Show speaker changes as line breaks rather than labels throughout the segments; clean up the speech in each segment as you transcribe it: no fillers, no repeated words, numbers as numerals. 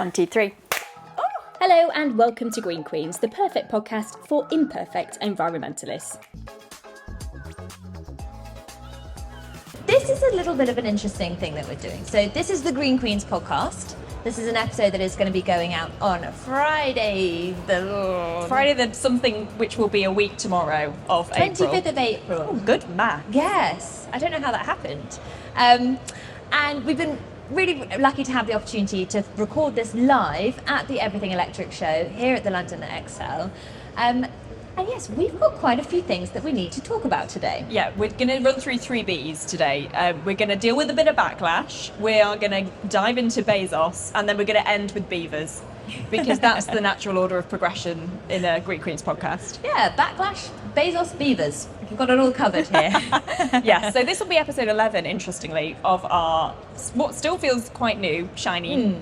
1, 2, 3. Hello and welcome to Green Queens, the perfect podcast for imperfect environmentalists.
This is a little bit of an interesting thing that we're doing. So this is the Green Queens podcast. This is an episode that is going to be going out on Friday
the something which will be a week tomorrow of
25th
April.
of April.
Oh, good math.
Yes, I don't know how that happened. And we've been really lucky to have the opportunity to record this live at the Everything Electric show here at the London XL. And yes, we've got quite a few things that we need to talk about today.
Yeah, we're going to run through 3 Bs today. We're going to deal with a bit of Backlash, we are going to dive into Bezos, and then we're going to end with Beavers, because that's the natural order of progression in a Green Queens podcast.
Yeah, Backlash, Bezos, Beavers. We've got it all covered here.
Yeah, so this will be episode 11, interestingly, of our what still feels quite new, shiny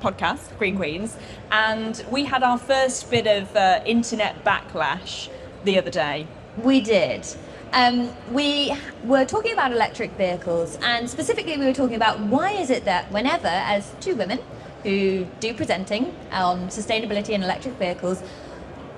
podcast, Green Queens. And we had our first bit of internet backlash the other day.
We did. We were talking about electric vehicles, and specifically we were talking about why is it that whenever, as 2 women who do presenting on sustainability and electric vehicles,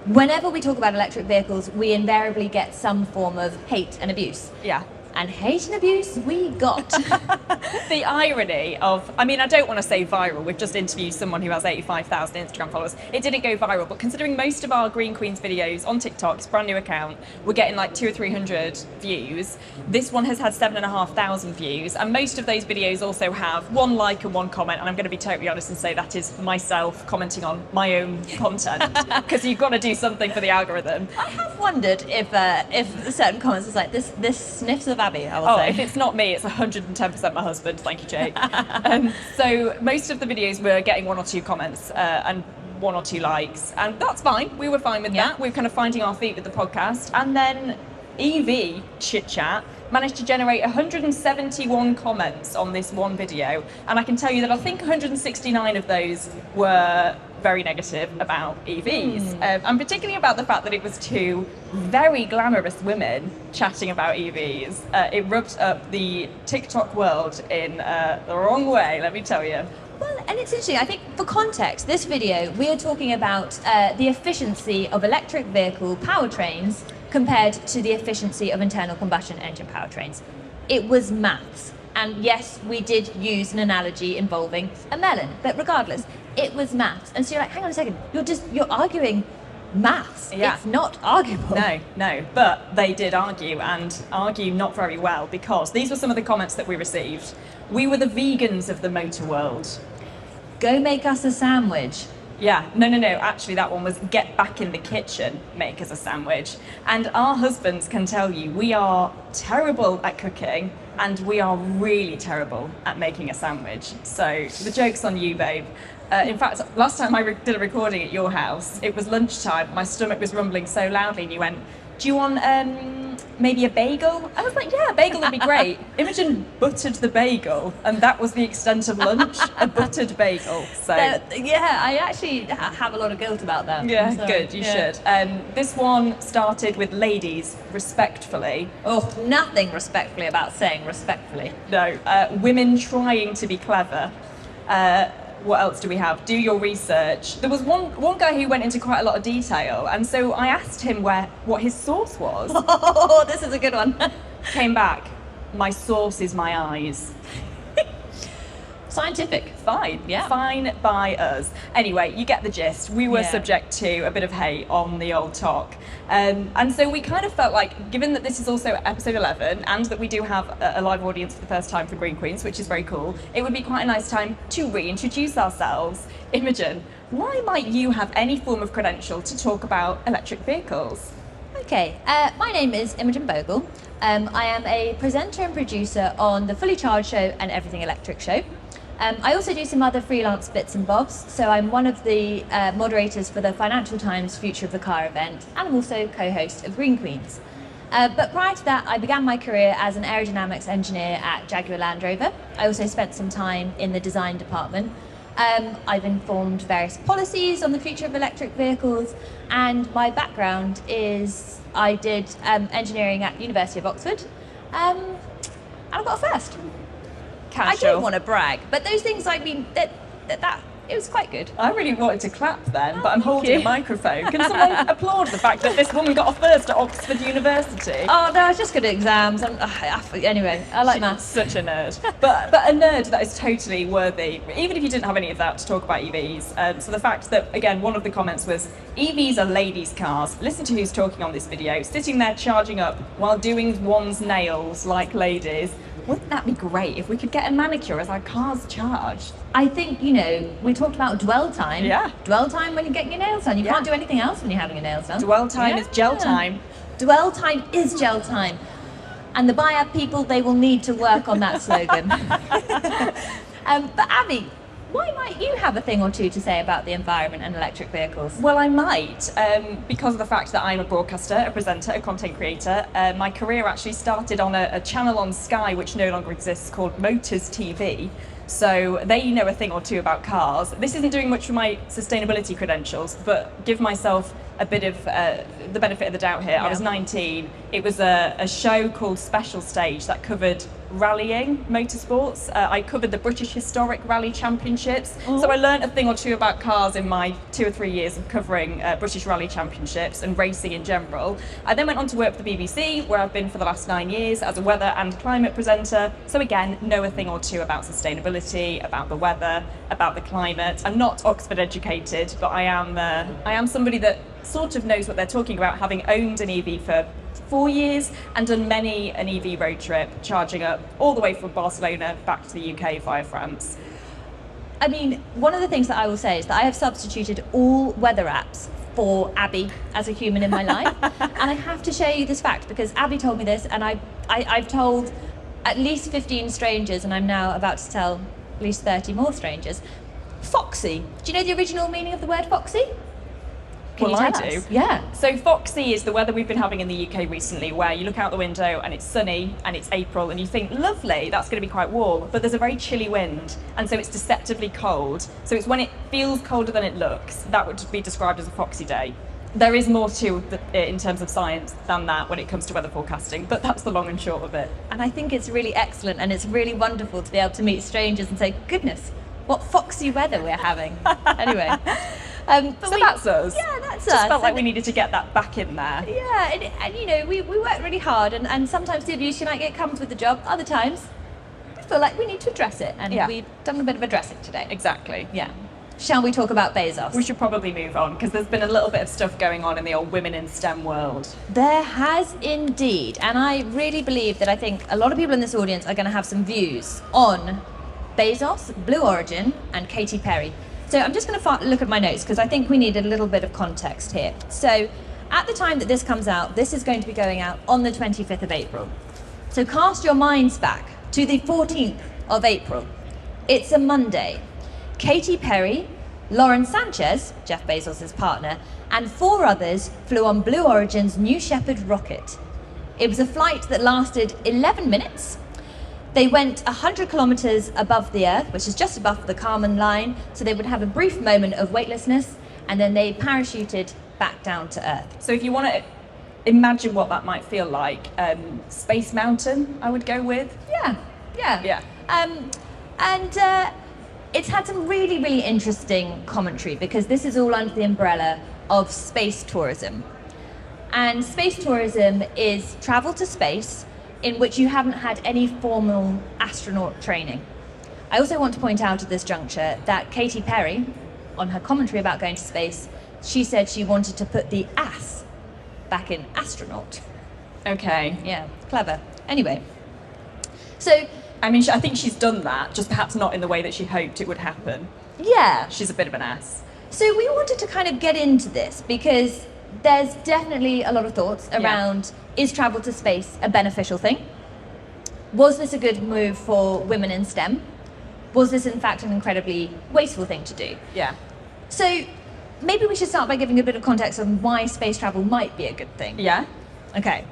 whenever we talk about electric vehicles, we invariably get some form of hate and abuse.
Yeah.
And hate and abuse we got.
The irony of, I mean, I don't want to say viral. We've just interviewed someone who has 85,000 Instagram followers. It didn't go viral, but considering most of our Green Queens videos on TikTok, it's a brand new account, we're getting like 200 or 300 views. This one has had 7,500 views, and most of those videos also have 1 like and 1 comment. And I'm going to be totally honest and say that is myself commenting on my own content, because you've got to do something for the algorithm.
I have wondered if certain comments was like, this sniffs of Abbie, I will say.
If it's not me, it's 110% my husband. Thank you, Jake. So most of the videos were getting 1 or 2 comments and 1 or 2 likes, and that's fine. We were fine with that. We were kind of finding our feet with the podcast, and then EV chit chat managed to generate 171 comments on this one video, and I can tell you that I think 169 of those were very negative about EVs, and particularly about the fact that it was 2 very glamorous women chatting about EVs. It rubbed up the TikTok world in the wrong way, let me tell you.
Well, and it's interesting, I think for context, this video, we are talking about the efficiency of electric vehicle powertrains compared to the efficiency of internal combustion engine powertrains. It was maths. And yes, we did use an analogy involving a melon, but regardless, it was maths. And so you're like, hang on a second, you're arguing maths.
Yeah.
It's not arguable.
No, but they did argue, and argue not very well, because these were some of the comments that we received. We were the vegans of the motor world.
Go make us a sandwich.
Yeah, no, actually that one was get back in the kitchen, make us a sandwich. And our husbands can tell you we are terrible at cooking, and we are really terrible at making a sandwich. So the joke's on you, babe. In fact, last time I did a recording at your house, it was lunchtime, my stomach was rumbling so loudly, and you went, do you want maybe a bagel? I was like, yeah, a bagel would be great. Imogen buttered the bagel, and that was the extent of lunch, a buttered bagel. So
yeah, I actually have a lot of guilt about that.
yeah, good, you should. This one started with ladies, respectfully.
Oh, nothing respectfully about saying respectfully.
No, women trying to be clever. What else do we have? Do your research. There was one guy who went into quite a lot of detail, and so I asked him what his source was.
Oh, this is a good one.
Came back, my source is my eyes.
Scientific.
Fine,
Yeah.
fine by us. Anyway, you get the gist. We were subject to a bit of hate on the old talk. And so we kind of felt like, given that this is also episode 11, and that we do have a live audience for the first time for Green Queens, which is very cool, it would be quite a nice time to reintroduce ourselves. Imogen, why might you have any form of credential to talk about electric vehicles?
Okay, my name is Imogen Bogle. I am a presenter and producer on the Fully Charged show and Everything Electric show. I also do some other freelance bits and bobs, so I'm one of the moderators for the Financial Times Future of the Car event, and I'm also co-host of Green Queens. But prior to that, I began my career as an aerodynamics engineer at Jaguar Land Rover. I also spent some time in the design department. I've informed various policies on the future of electric vehicles, and my background is I did engineering at University of Oxford, and I got a first.
Casual.
I don't want to brag, but those things, I mean, that it was quite good.
I really wanted to clap then, but I'm holding a microphone. Can someone applaud the fact that this woman got a first at Oxford University?
Oh no, I was just good at exams. Anyway, I like maths.
Such a nerd. But a nerd that is totally worthy, even if you didn't have any of that, to talk about EVs. So the fact that, again, one of the comments was, EVs are ladies' cars. Listen to who's talking on this video, sitting there charging up while doing one's nails like ladies. Wouldn't that be great if we could get a manicure as our cars charged?
I think, you know, we talked about dwell time.
Yeah.
Dwell time when you're getting your nails done. You can't do anything else when you're having your nails done.
Dwell time is gel time.
Dwell time is gel time. And the buy-up people, they will need to work on that slogan. But Abbie, why might you have a thing or two to say about the environment and electric vehicles?
Well, I might, because of the fact that I'm a broadcaster, a presenter, a content creator. My career actually started on a channel on Sky, which no longer exists, called Motors TV. So they know a thing or two about cars. This isn't doing much for my sustainability credentials, but give myself a bit of the benefit of the doubt here. Yeah. I was 19. It was a show called Special Stage that covered rallying, motorsports. I covered the British Historic Rally Championships. So I learned a thing or two about cars in my 2 or 3 years of covering British Rally Championships and racing in general. I then went on to work for the BBC, where I've been for the last 9 years as a weather and climate presenter. So again, know a thing or two about sustainability, about the weather, about the climate. I'm not Oxford educated, but I am somebody that sort of knows what they're talking about, having owned an EV for 4 years and done many an EV road trip, charging up all the way from Barcelona back to the UK via France.
I mean, one of the things that I will say is that I have substituted all weather apps for Abbie as a human in my life. And I have to share you this fact because Abbie told me this, and I've told at least 15 strangers, and I'm now about to tell at least 30 more strangers. Foxy. Do you know the original meaning of the word foxy?
Well, I do.
Yeah.
So foxy is the weather we've been having in the UK recently, where you look out the window and it's sunny and it's April and you think, lovely, that's going to be quite warm, but there's a very chilly wind, and so it's deceptively cold. So it's when it feels colder than it looks, that would be described as a foxy day. There is more to it in terms of science than that when it comes to weather forecasting, but that's the long and short of it.
And I think it's really excellent, and it's really wonderful to be able to meet strangers and say, goodness, what foxy weather we're having. Anyway.
So that's us.
Yeah, that's
Just
us.
felt like we needed to get that back in there.
Yeah, and you know, we work really hard, and sometimes the abuse you might get comes with the job. Other times, we feel like we need to address it, and we've done a bit of addressing today.
Exactly.
Yeah. Shall we talk about Bezos?
We should probably move on, because there's been a little bit of stuff going on in the old women in STEM world.
There has indeed, and I really believe that I think a lot of people in this audience are going to have some views on Bezos, Blue Origin, and Katy Perry. So I'm just going to look at my notes because I think we need a little bit of context here. So at the time that this comes out, this is going to be going out on the 25th of April. So cast your minds back to the 14th of April. It's a Monday. Katy Perry, Lauren Sanchez, Jeff Bezos' partner, and 4 others flew on Blue Origin's New Shepard rocket. It was a flight that lasted 11 minutes. They went 100 kilometers above the Earth, which is just above the Kármán line, so they would have a brief moment of weightlessness, and then they parachuted back down to Earth.
So if you want to imagine what that might feel like, Space Mountain, I would go with.
Yeah. And it's had some really, really interesting commentary because this is all under the umbrella of space tourism. And space tourism is travel to space in which you haven't had any formal astronaut training. I also want to point out at this juncture that Katy Perry, on her commentary about going to space, she said she wanted to put the ass back in astronaut.
Okay.
Yeah, clever. Anyway, so...
I mean, I think she's done that, just perhaps not in the way that she hoped it would happen.
Yeah.
She's a bit of an ass.
So we wanted to kind of get into this because there's definitely a lot of thoughts around, is travel to space a beneficial thing? Was this a good move for women in STEM? Was this in fact an incredibly wasteful thing to do?
Yeah.
So maybe we should start by giving a bit of context on why space travel might be a good thing.
Yeah.
Okay.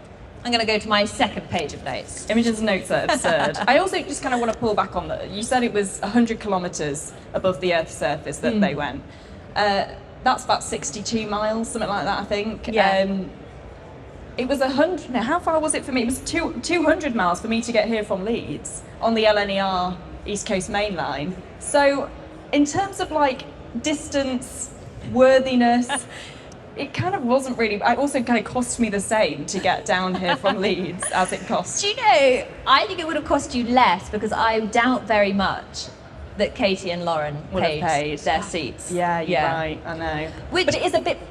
I'm going to go to my second page of notes.
Imogen's notes are absurd. I also just kind of want to pull back on that. You said it was 100 kilometres above the Earth's surface that they went. That's about 62 miles, something like that, I think.
Yeah.
It was 100, no, how far was it for me? It was 200 miles for me to get here from Leeds on the LNER East Coast Main Line. So in terms of like distance, worthiness, it kind of wasn't really. It also kind of cost me the same to get down here from Leeds as it cost.
Do you know, I think it would have cost you less, because I doubt very much that Katy and Lauren
Would have paid
their seats.
Yeah, you're right, I know. But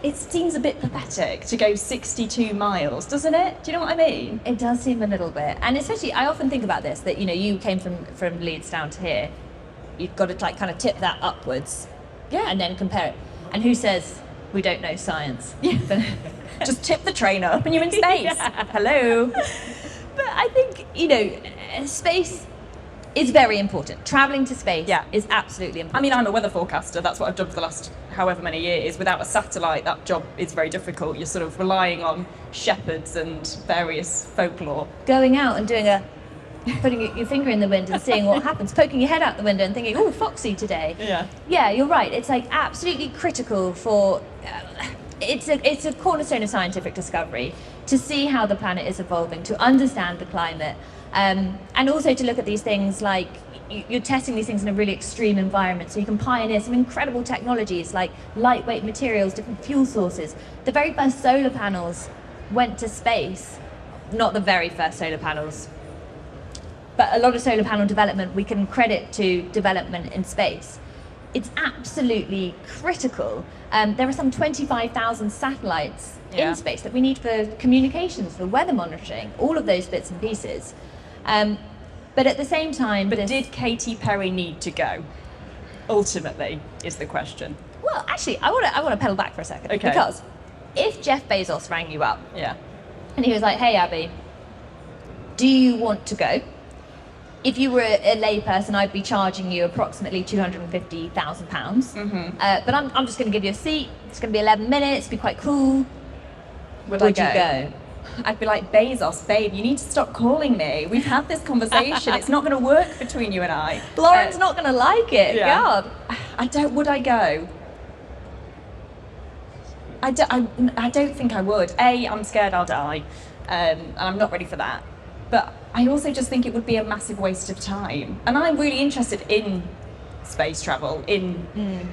it seems a bit pathetic to go 62 miles, doesn't it? Do you know what I mean?
It does seem a little bit. And especially, I often think about this, that, you know, you came from Leeds down to here. You've got to like kind of tip that upwards.
Yeah.
And then compare it. And who says we don't know science?
Yeah. Just tip the train up and you're in space. Yeah. Hello.
But I think, you know, space is very important. Travelling to space is absolutely important.
I mean, I'm a weather forecaster. That's what I've done for the last however many years. Without a satellite, that job is very difficult. You're sort of relying on shepherds and various folklore.
Going out and doing putting your finger in the wind and seeing what happens, poking your head out the window and thinking, oh, foxy today.
Yeah.
Yeah, you're right. It's like absolutely critical for, it's a cornerstone of scientific discovery to see how the planet is evolving, to understand the climate, and also to look at these things like, you're testing these things in a really extreme environment, so you can pioneer some incredible technologies like lightweight materials, different fuel sources. The very first solar panels went to space, not the very first solar panels, but a lot of solar panel development we can credit to development in space. It's absolutely critical. There are some 25,000 satellites in space that we need for communications, for weather monitoring, all of those bits and pieces. But at the same time...
But did Katy Perry need to go? Ultimately, is the question.
Well, actually, I want to pedal back for a second.
Okay.
Because if Jeff Bezos rang you up and he was like, hey, Abbie, do you want to go? If you were a layperson, I'd be charging you approximately £250,000. But I'm just going to give you a seat. It's going to be 11 minutes, be quite cool. Would you go?
I'd be like, Bezos, babe, you need to stop calling me. We've had this conversation. It's not going to work between you and I.
Lauren's not going to like it.
Yeah.
God.
Would I go? I don't think I would. I'm scared I'll die. And I'm not ready for that. But I also just think it would be a massive waste of time. And I'm really interested in space travel, in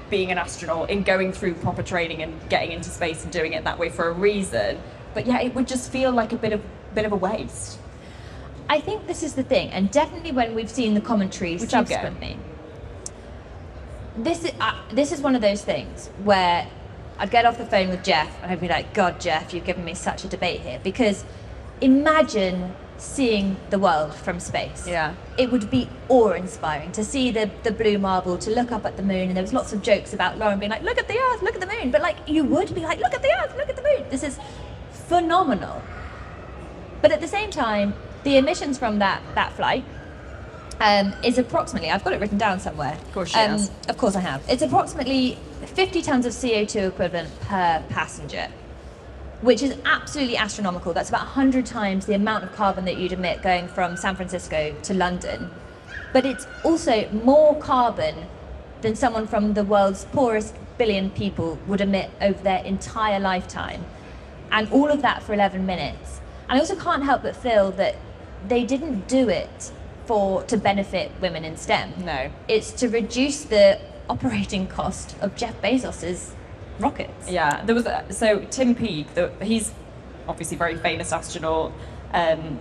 being an astronaut, in going through proper training and getting into space and doing it that way for a reason. But yeah, it would just feel like a bit of a waste.
I think this is the thing, and definitely when we've seen the commentaries subsequently, this is one of those things where I'd get off the phone with Jeff and I'd be like, God, Jeff, you've given me such a debate here, because imagine seeing the world from space.
Yeah.
It would be awe-inspiring to see the blue marble, to look up at the moon, and there was lots of jokes about Lauren being like, look at the Earth, look at the moon, but like you would be like, look at the Earth, look at the moon. This is phenomenal. But at the same time, the emissions from that flight is approximately, I've got it written down somewhere.
Of course she has.
Of course I have. It's approximately 50 tons of CO2 equivalent per passenger, which is absolutely astronomical. That's about 100 times the amount of carbon that you'd emit going from San Francisco to London. But it's also more carbon than someone from the world's poorest billion people would emit over their entire lifetime. And all of that for 11 minutes. And I also can't help but feel that they didn't do it to benefit women in STEM.
No.
It's to reduce the operating cost of Jeff Bezos's rockets.
Yeah, there was so Tim Peake, he's obviously a very famous astronaut, and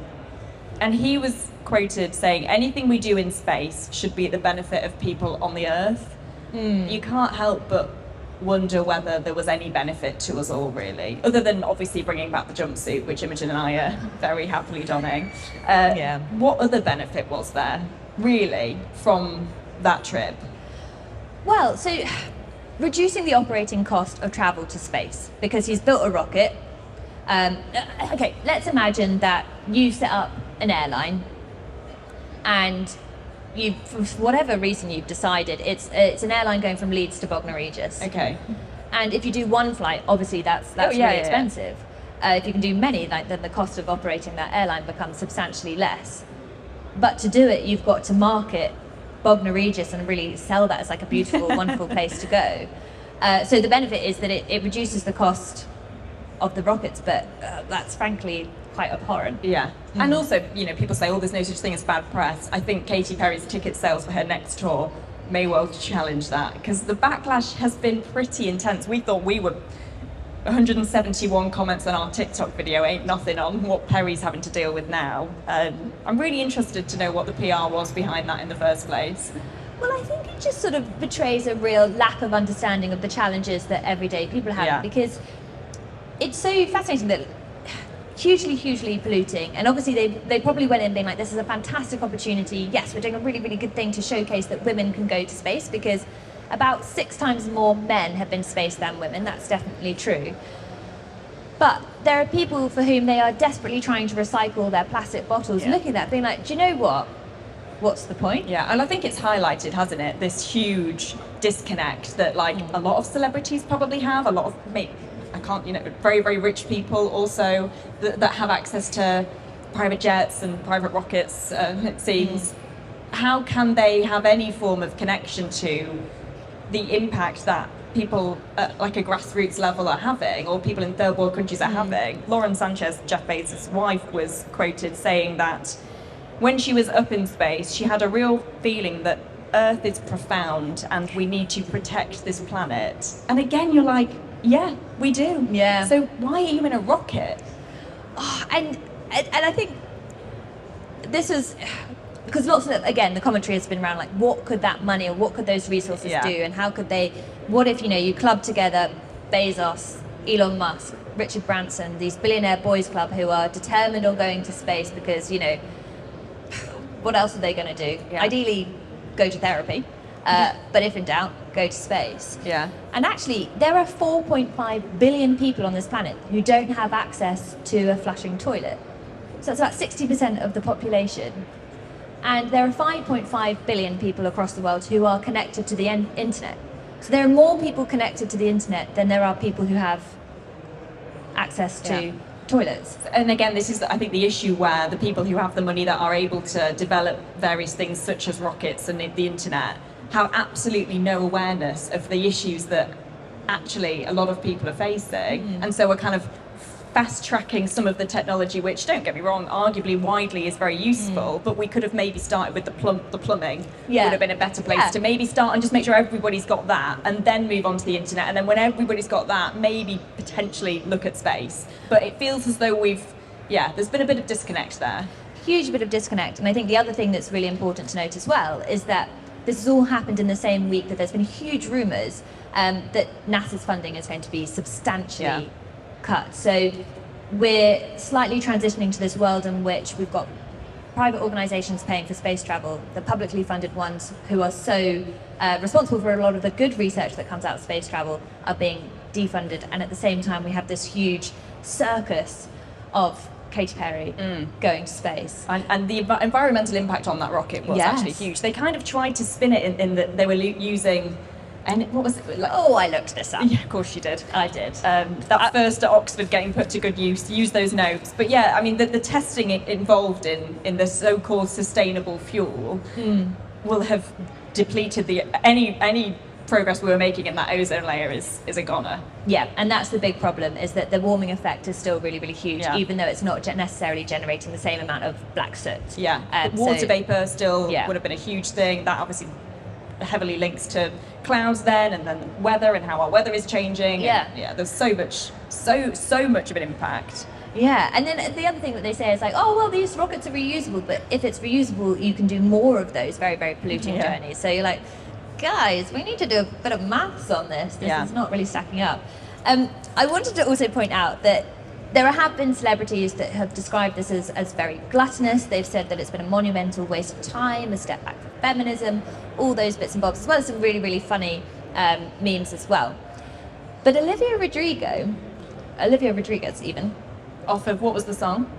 he was quoted saying, anything we do in space should be at the benefit of people on the Earth. You can't help but wonder whether there was any benefit to us all, really, other than obviously bringing back the jumpsuit, which Imogen and I are very happily donning. What other benefit was there, really, from that trip?
Well, so reducing the operating cost of travel to space, because he's built a rocket. Okay, let's imagine that you set up an airline and you, for whatever reason you've decided, it's an airline going from Leeds to Bognor Regis.
Okay.
And if you do one flight, obviously that's really expensive. If you can do many, then the cost of operating that airline becomes substantially less. But to do it, you've got to market Bognor Regis and really sell that as like a beautiful, wonderful place to go. So the benefit is that it reduces the cost of the rockets, but that's frankly quite abhorrent.
Yeah. And also, people say, oh, there's no such thing as bad press. I think Katy Perry's ticket sales for her next tour may well challenge that, because the backlash has been pretty intense. We thought we were 171 comments on our TikTok video ain't nothing on what Perry's having to deal with now. I'm really interested to know what the PR was behind that in the first place.
Well, I think it just sort of betrays a real lack of understanding of the challenges that everyday people have, because it's so fascinating that hugely polluting, and obviously they probably went in being like, this is a fantastic opportunity, yes, we're doing a really good thing to showcase that women can go to space, because about 6 times more men have been to space than women. That's definitely true. But there are people for whom they are desperately trying to recycle their plastic bottles, looking at that being like, do you know what, what's the point?
Yeah, and I think it's highlighted, hasn't it, this huge disconnect that like a lot of celebrities probably have, a lot of very rich people also that have access to private jets and private rockets, it seems. How can they have any form of connection to the impact that people at like a grassroots level are having, or people in third world countries are having? Lauren Sanchez, Jeff Bezos' wife, was quoted saying that when she was up in space, she had a real feeling that Earth is profound and we need to protect this planet. And again, you're like, yeah, we do.
Yeah.
So why are you in a rocket?
Oh, and I think this is because lots of the commentary has been around like, what could that money or what could those resources do, and how could they? What if you club together Bezos, Elon Musk, Richard Branson, these billionaire boys club who are determined on going to space because what else are they going to do? Yeah. Ideally, go to therapy. But if in doubt, go to space.
Yeah.
And actually, there are 4.5 billion people on this planet who don't have access to a flushing toilet. So that's about 60% of the population. And there are 5.5 billion people across the world who are connected to the internet. So there are more people connected to the internet than there are people who have access to toilets.
And again, this is, I think, the issue where the people who have the money that are able to develop various things such as rockets and the internet have absolutely no awareness of the issues that actually a lot of people are facing. And so we're kind of fast tracking some of the technology, which, don't get me wrong, arguably widely is very useful, but we could have maybe started with the plumbing. Would have been a better place to maybe start and just make sure everybody's got that, and then move on to the internet, and then when everybody's got that, maybe potentially look at space. But it feels as though there's been a bit of disconnect there.
Huge bit of disconnect. And I think the other thing that's really important to note as well is that this has all happened in the same week that there's been huge rumours that NASA's funding is going to be substantially cut. So we're slightly transitioning to this world in which we've got private organisations paying for space travel, the publicly funded ones who are so responsible for a lot of the good research that comes out of space travel are being defunded, and at the same time we have this huge circus of Katy Perry going to space.
And the environmental impact on that rocket was actually huge. They kind of tried to spin it in that they were using, and what was it?
I looked this up.
Yeah, of course you did.
I did.
That first at Oxford getting put to good use, use those notes. But yeah, I mean, the testing involved in the so-called sustainable fuel will have depleted any progress we were making in that ozone layer is a goner.
Yeah, and that's the big problem, is that the warming effect is still really huge, even though it's not necessarily generating the same amount of black soot.
Yeah, water vapour still would have been a huge thing. That obviously heavily links to clouds then, and then weather and how our weather is changing. Yeah, there's so much of an impact.
Yeah, and then the other thing that they say is like, oh, well, these rockets are reusable, but if it's reusable, you can do more of those very polluting journeys. So you're like, guys, we need to do a bit of maths on this. This is not really stacking up. I wanted to also point out that there have been celebrities that have described this as very gluttonous. They've said that it's been a monumental waste of time, a step back from feminism, all those bits and bobs, as well as some really funny memes as well. But Olivia Rodriguez even.
Off of, what was the song?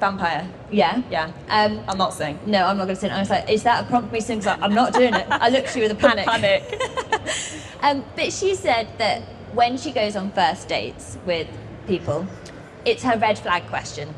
Vampire.
Yeah.
I'm not sing.
No, I'm not going to sing. I was like, is that a prompt me sing? I'm not doing it. I looked at you with a panic. But she said that when she goes on first dates with people, it's her red flag question.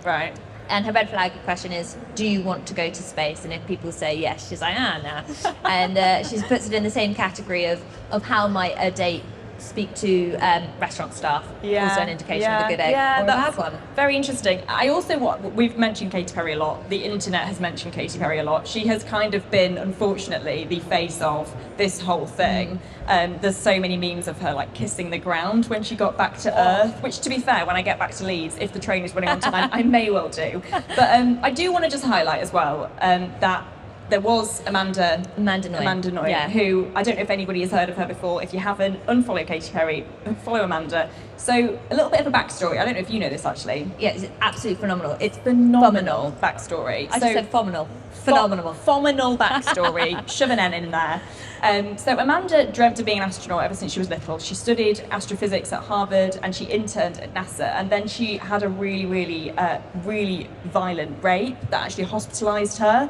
Right.
And her red flag question is, do you want to go to space? And if people say yes, she's like, nah. And she puts it in the same category of how might a date speak to restaurant staff. Also an indication of a good egg or a bad one.
Very interesting. I also, we've mentioned Katy Perry a lot. The internet has mentioned Katy Perry a lot. She has kind of been, unfortunately, the face of this whole thing. There's so many memes of her like kissing the ground when she got back to Earth, which, to be fair, when I get back to Leeds, if the train is running on time, I may well do. But I do want to just highlight as well that there was Amanda Noy, who, I don't know if anybody has heard of her before. If you haven't, unfollow Katy Perry, follow Amanda. So a little bit of a backstory. I don't know if you know this actually.
Yeah, it's absolutely phenomenal.
It's phenomenal backstory.
I just said phenomenal.
Phenomenal backstory. Shove an N in there. So Amanda dreamt of being an astronaut ever since she was little. She studied astrophysics at Harvard and she interned at NASA. And then she had a really violent rape that actually hospitalised her.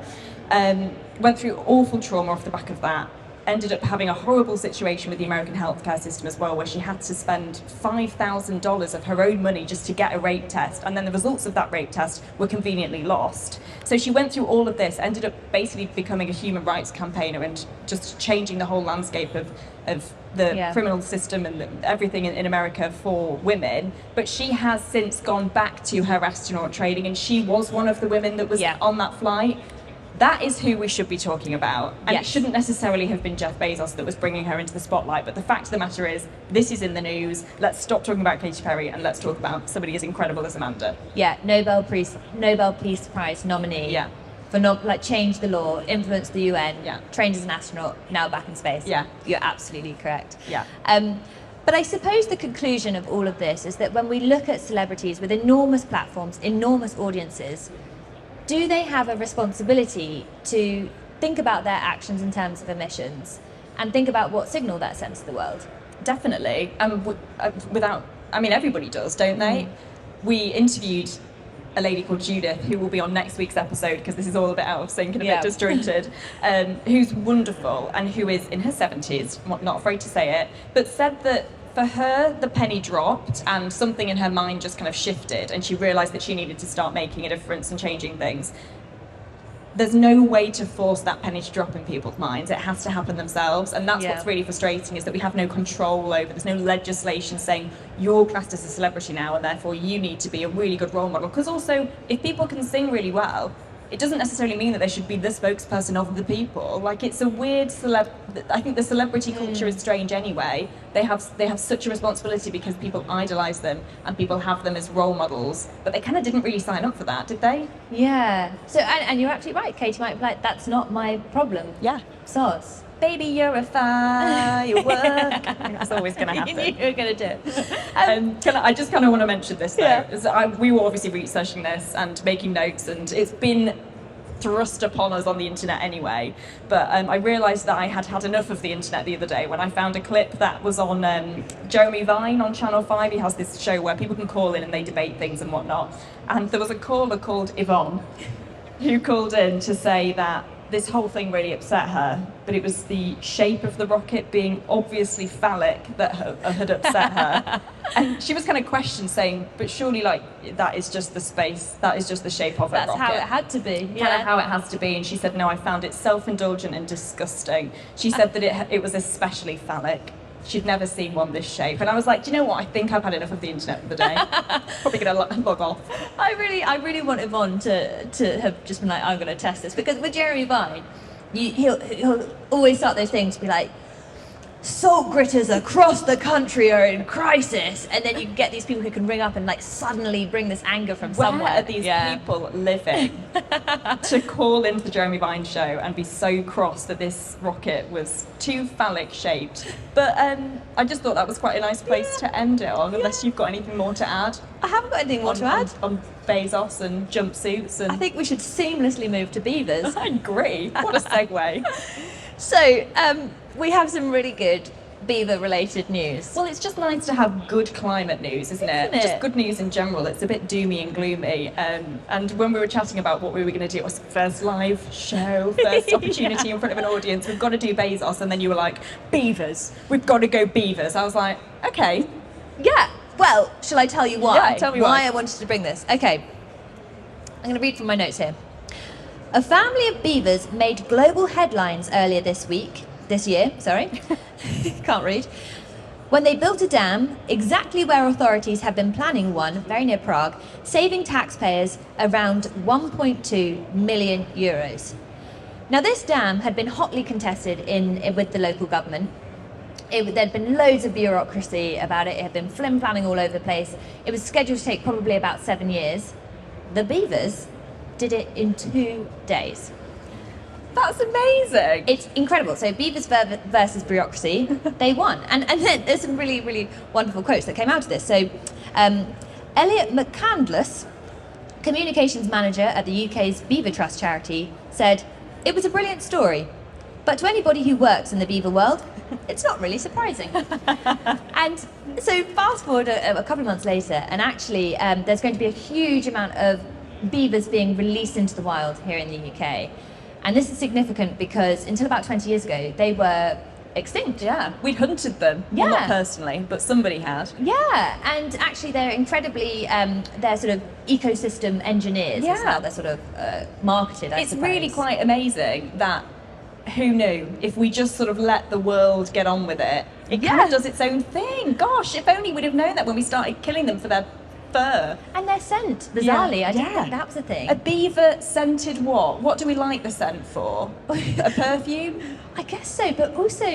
Went through awful trauma off the back of that. Ended up having a horrible situation with the American healthcare system as well, where she had to spend $5,000 of her own money just to get a rape test, and then the results of that rape test were conveniently lost. So she went through all of this, ended up basically becoming a human rights campaigner and just changing the whole landscape of the criminal system and everything in America for women. But she has since gone back to her astronaut training, and she was one of the women that was on that flight. That is who we should be talking about. And it shouldn't necessarily have been Jeff Bezos that was bringing her into the spotlight. But the fact of the matter is, this is in the news. Let's stop talking about Katy Perry and let's talk about somebody as incredible as Amanda.
Yeah, Nobel Peace Prize nominee. Yeah. For change the law, influence the UN, trained as an astronaut, now back in space. Yeah. You're absolutely correct.
Yeah.
But I suppose the conclusion of all of this is that when we look at celebrities with enormous platforms, enormous audiences, do they have a responsibility to think about their actions in terms of emissions and think about what signal that sends to the world?
Definitely. Everybody does, don't they? We interviewed a lady called Judith, who will be on next week's episode, because this is all a bit out of sync and a bit disjointed, who's wonderful and who is in her 70s, not afraid to say it, but said that for her, the penny dropped and something in her mind just kind of shifted and she realised that she needed to start making a difference and changing things. There's no way to force that penny to drop in people's minds. It has to happen themselves. And that's what's really frustrating, is that we have no control over, there's no legislation saying you're classed as a celebrity now and therefore you need to be a really good role model. Because also, if people can sing really well, it doesn't necessarily mean that they should be the spokesperson of the people. Like, it's a weird I think the celebrity culture is strange anyway. They have such a responsibility because people idolise them and people have them as role models, but they kind of didn't really sign up for that, did they?
Yeah. So, and you're absolutely right. Katie might be like, that's not my problem.
Yeah.
Sauce.
Baby, you're a firework. It's always going to happen.
You knew you were going to do it.
I just kind of want to mention this though. We were obviously researching this and making notes, and it's been thrust upon us on the internet anyway. But I realised that I had had enough of the internet the other day when I found a clip that was on Jeremy Vine on Channel 5. He has this show where people can call in and they debate things and whatnot. And there was a caller called Yvonne who called in to say that this whole thing really upset her, but it was the shape of the rocket being obviously phallic that had upset her. And she was kind of questioned, saying, but surely, like, that is just the space, that is just the shape of a rocket.
That's how it had to be.
Kind of how it has to be. And she said, no, I found it self-indulgent and disgusting. She said that it was especially phallic. She'd never seen one this shape. And I was like, do you know what? I think I've had enough of the internet for the day. Probably going to log off.
I really want Yvonne to have just been like, I'm going to test this. Because with Jeremy Vine, he'll always start those things to be like, salt gritters across the country are in crisis, and then you get these people who can ring up and like suddenly bring this anger from somewhere.
Where are these people living to call into the Jeremy Vine show and be so cross that this rocket was too phallic shaped? But I just thought that was quite a nice place to end it on, unless you've got anything more to add.
I haven't got anything more to add
on Bezos and jumpsuits. And
I think we should seamlessly move to Beavers.
I agree. What a segue.
So we have some really good beaver-related news.
Well, it's just nice to have good climate news, isn't it? Just good news in general. It's a bit doomy and gloomy. And when we were chatting about what we were going to do, it was first live show, first opportunity in front of an audience. We've got to do Bezos. And then you were like, Beavers. We've got to go Beavers. I was like, okay.
Yeah. Well, shall I tell you why?
Yeah, tell me why.
I wanted to bring this. Okay. I'm going to read from my notes here. A family of beavers made global headlines earlier this year, can't read, when they built a dam exactly where authorities have been planning one, very near Prague, saving taxpayers around 1.2 million euros. Now, this dam had been hotly contested with the local government. There'd been loads of bureaucracy about it. It had been flim-flamming all over the place. It was scheduled to take probably about 7 years. The Beavers did it in 2 days.
That's amazing.
It's incredible. So Beavers versus bureaucracy, they won. And then there's some really, really wonderful quotes that came out of this. So Elliot McCandless, communications manager at the UK's Beaver Trust charity, said, "It was a brilliant story, but to anybody who works in the beaver world, it's not really surprising." And so fast forward a couple of months later, and actually there's going to be a huge amount of beavers being released into the wild here in the UK. And this is significant because until about 20 years ago, they were extinct.
Yeah, we'd hunted them.
Yeah.
Well, not personally, but somebody had.
Yeah, and actually they're incredibly, they're sort of ecosystem engineers.
Yeah.
Is how they're sort of marketed, I
It's
suppose.
really quite amazing that, who knew, if we just sort of let the world get on with it, it kind
Yeah.
of does its own thing. Gosh, if only we'd have known that when we started killing them for their fur.
And their scent, bizarrely.
Yeah.
I didn't
Yeah.
think that was a thing.
A beaver scented what? What do we like the scent for? A perfume?
I guess so, but also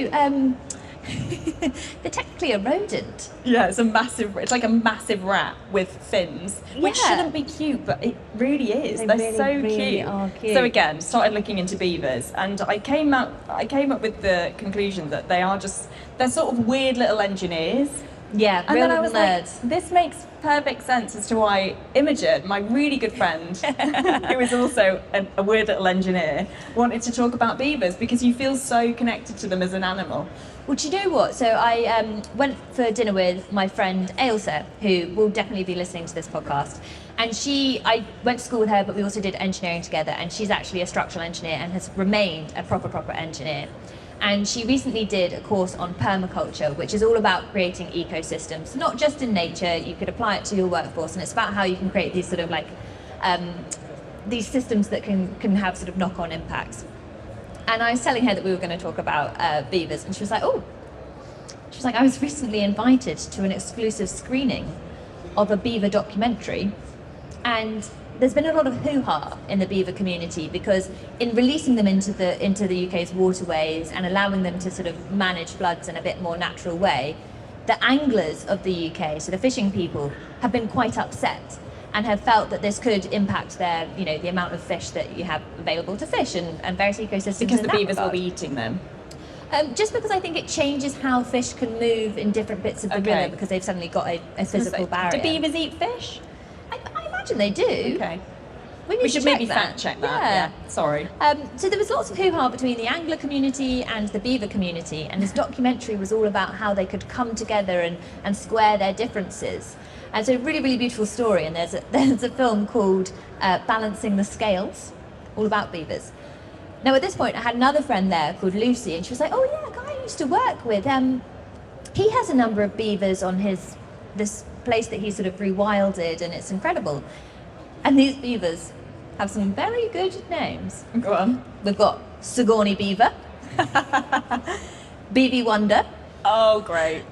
they're technically a rodent.
Yeah, it's like a massive rat with fins, which
Yeah.
shouldn't be cute, but it really is.
They
They're
really,
so
really
cute.
are cute.
So again, started looking into beavers, and I came up with the conclusion that they're sort of weird little engineers.
Yeah,
And
real
then I was
nerds.
like, this makes perfect sense as to why Imogen, my really good friend, who is also a weird little engineer, wanted to talk about beavers, because you feel so connected to them as an animal.
Well, do you know what? So I went for dinner with my friend Ailsa, who will definitely be listening to this podcast. And I went to school with her, but we also did engineering together. And she's actually a structural engineer and has remained a proper engineer. And she recently did a course on permaculture, which is all about creating ecosystems, not just in nature. You could apply it to your workforce, and it's about how you can create these sort of like these systems that can have sort of knock-on impacts. And I was telling her that we were going to talk about beavers, and she was like, "Oh," she was like, "I was recently invited to an exclusive screening of a beaver documentary, and there's been a lot of hoo-ha in the beaver community because in releasing them into the UK's waterways and allowing them to sort of manage floods in a bit more natural way, the anglers of the UK, so the fishing people, have been quite upset and have felt that this could impact their, the amount of fish that you have available to fish and various ecosystems.
Because
in
the
that
beavers will
regard.
be eating them.
Just because I think it changes how fish can move in different bits of the
Okay.
river because they've suddenly got a physical barrier.
Do beavers eat fish?
I imagine they do.
Okay.
We
We should
check
maybe
that.
fact check that. Yeah. Sorry.
So there was lots of hoo-ha between the angler community and the beaver community, and this documentary was all about how they could come together and square their differences. And so a really, really beautiful story, and there's a film called Balancing the Scales, all about beavers. Now at this point I had another friend there called Lucy, and she was like, "Oh yeah, a guy I used to work with, he has a number of beavers on this place that he sort of rewilded, and it's incredible. And these beavers have some very good names.
Go on.
We've got Sigourney Beaver, Beavy Wonder,
Oh, great.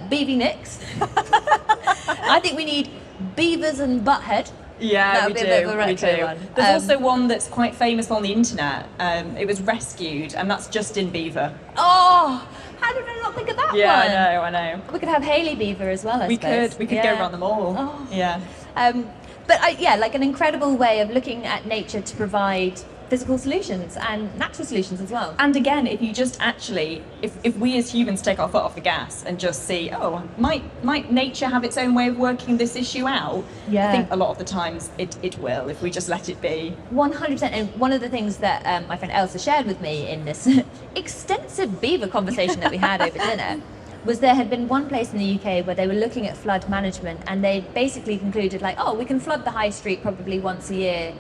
Beavy Nix. I think we need Beavers and Butthead.
Yeah,
That
we
would be a bit of a
do. We
retro
do.
one.
There's also one that's quite famous on the internet. It was rescued, and that's Justin Beaver.
Oh, how did I not think of that one?
Yeah, I know.
We could have Hailey Beaver as well, I
We
suppose.
could go around them all.
Oh.
Yeah.
But like an incredible way of looking at nature to provide physical solutions and natural solutions as well.
And again, if you just actually, if we as humans take our foot off the gas and just see, oh, might nature have its own way of working this issue out?
Yeah.
I think a lot of the times it will, if we just let it be.
100%. And one of the things that my friend Elsa shared with me in this extensive beaver conversation that we had over dinner was there had been one place in the UK where they were looking at flood management, and they basically concluded like, oh, we can flood the high street probably once a year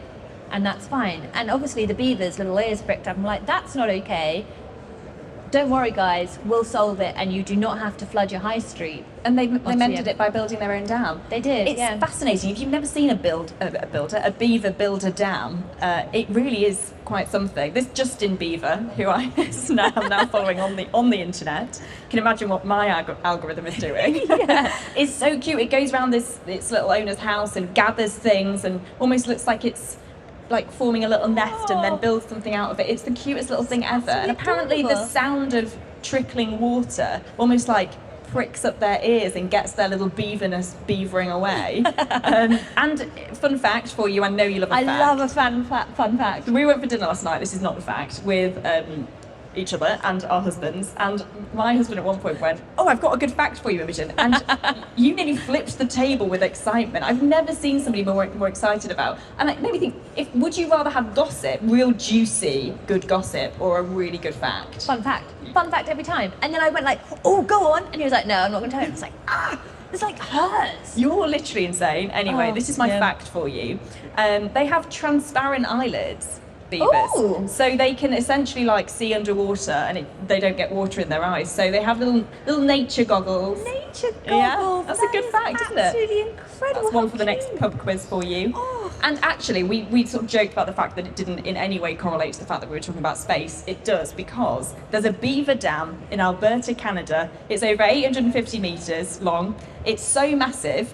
and that's fine. And obviously the beavers' little ears pricked up. I'm like, that's not okay. don't worry guys, we'll solve it and you do not have to flood your high street.
And they mended it by building their own dam.
They did.
It's fascinating. If you've never seen a beaver build a dam, it really is quite something. This Justin Beaver, who I'm now following on the internet, can imagine what my algorithm is doing. It's so cute. It goes around its little owner's house and gathers things and almost looks like it's like forming a little nest and then builds something out of it. It's the cutest little thing ever. And apparently the sound of trickling water almost like pricks up their ears and gets their little beaverness beavering away. And fun fact for you, I know you love a fact.
I love a fun fact.
We went for dinner last night, this is not the fact, with each other and our husbands, and my husband at one point went, "Oh, I've got a good fact for you, Imogen," and you nearly flipped the table with excitement. I've never seen somebody more excited about, and it made me think, would you rather have gossip, real juicy good gossip, or a really good fact?
Fun fact every time. And then I went like, "Oh, go on," and he was like, "No, I'm not going to tell you." It's like, it's like hurts.
You're literally insane. Anyway, this is my fact for you. They have transparent eyelids, beavers.
Ooh.
So they can essentially like see underwater and they don't get water in their eyes. So they have little nature goggles.
Nature goggles.
Yeah, that's a good fact, isn't it?
Absolutely incredible.
That's one for the next pub quiz for you.
Oh.
And actually, we sort of joked about the fact that it didn't in any way correlate to the fact that we were talking about space. It does, because there's a beaver dam in Alberta, Canada. It's over 850 metres long. It's so massive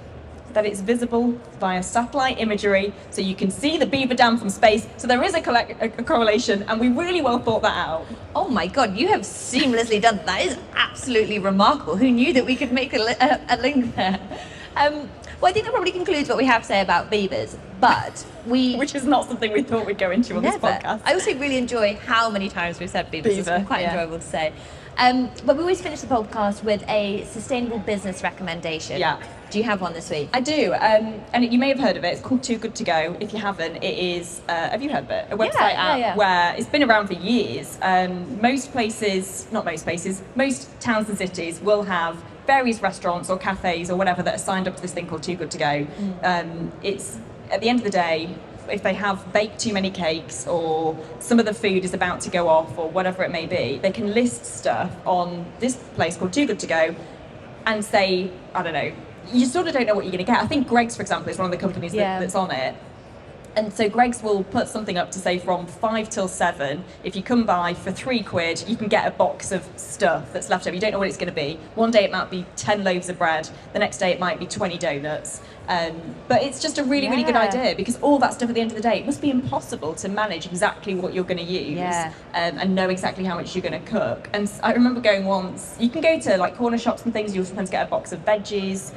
that it's visible via satellite imagery, so you can see the beaver dam from space. So there is a correlation, and we really well thought that out.
Oh my God, you have seamlessly done that. That is absolutely remarkable. Who knew that we could make a link there? Well, I think that probably concludes what we have to say about beavers, but
which is not something we thought we'd go into on this podcast.
I also really enjoy how many times we've said beavers. It's been quite enjoyable to say. But we always finish the podcast with a sustainable business recommendation.
Yeah.
Do you have one this week?
I do, and you may have heard of it. It's called Too Good To Go. If you haven't, it is, have you heard of it? A website app where it's been around for years. Most towns and cities will have various restaurants or cafes or whatever that are signed up to this thing called Too Good To Go. It's, at the end of the day, if they have baked too many cakes or some of the food is about to go off or whatever it may be, they can list stuff on this place called Too Good To Go and say, I don't know, you sort of don't know what you're going to get. I think Greggs, for example, is one of the companies that's on it. And so Greggs will put something up to say from 5 till 7, if you come by for £3, you can get a box of stuff that's left over. You don't know what it's going to be. One day it might be 10 loaves of bread. The next day it might be 20 donuts. But it's just a really, really good idea, because all that stuff at the end of the day, it must be impossible to manage exactly what you're going to use and know exactly how much you're going to cook. And I remember going once, you can go to like corner shops and things, you'll sometimes get a box of veggies,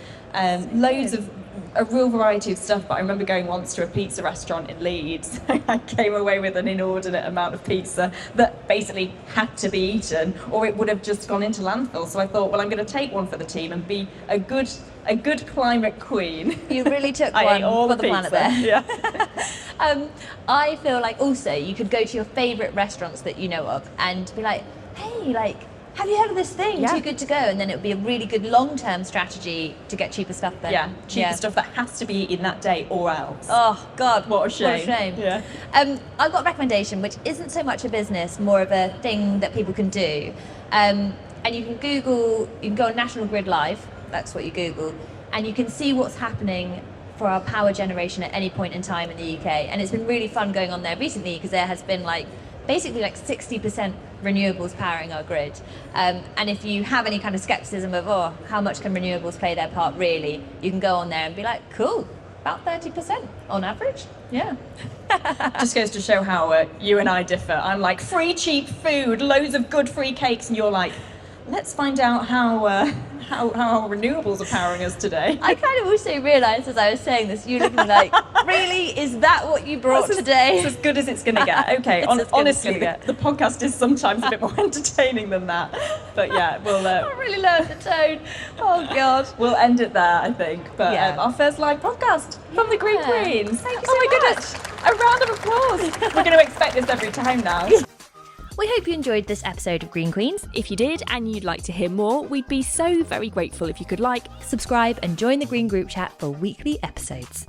loads of a real variety of stuff. But I remember going once to a pizza restaurant in Leeds. I came away with an inordinate amount of pizza that basically had to be eaten or it would have just gone into landfill. So I thought, well, I'm going to take one for the team and be a good climate queen.
You really took one for the planet there. Yeah. I feel like also you could go to your favourite restaurants that you know of and be like, hey, like, have you heard of this thing? Too Good To Go. And then it would be a really good long-term strategy to get cheaper stuff then.
Yeah, cheaper stuff that has to be eaten that day or else.
Oh, God.
What a shame.
What a shame.
Yeah.
I've got a recommendation, which isn't so much a business, more of a thing that people can do. And you can go on National Grid Live, that's what you Google, and you can see what's happening for our power generation at any point in time in the UK. And it's been really fun going on there recently because there has been basically 60% renewables powering our grid. And if you have any kind of skepticism of, how much can renewables play their part really, you can go on there and be like, cool, about 30% on average. Yeah.
Just goes to show how you and I differ. I'm like, free cheap food, loads of good free cakes, and you're like, let's find out how renewables are powering us today.
I kind of also realised as I was saying this, you looking like, really? Is that what you brought today?
It's as good as it's going to get. Okay, honestly, the podcast is sometimes a bit more entertaining than that. But yeah, we'll...
I really learned the tone. Oh, God.
We'll end it there, I think. But our first live podcast from the Green Queens.
Thank you so much.
My goodness, a round of applause. We're going to expect this every time now.
We hope you enjoyed this episode of Green Queens. If you did and you'd like to hear more, we'd be so very grateful if you could subscribe and join the Green group chat for weekly episodes.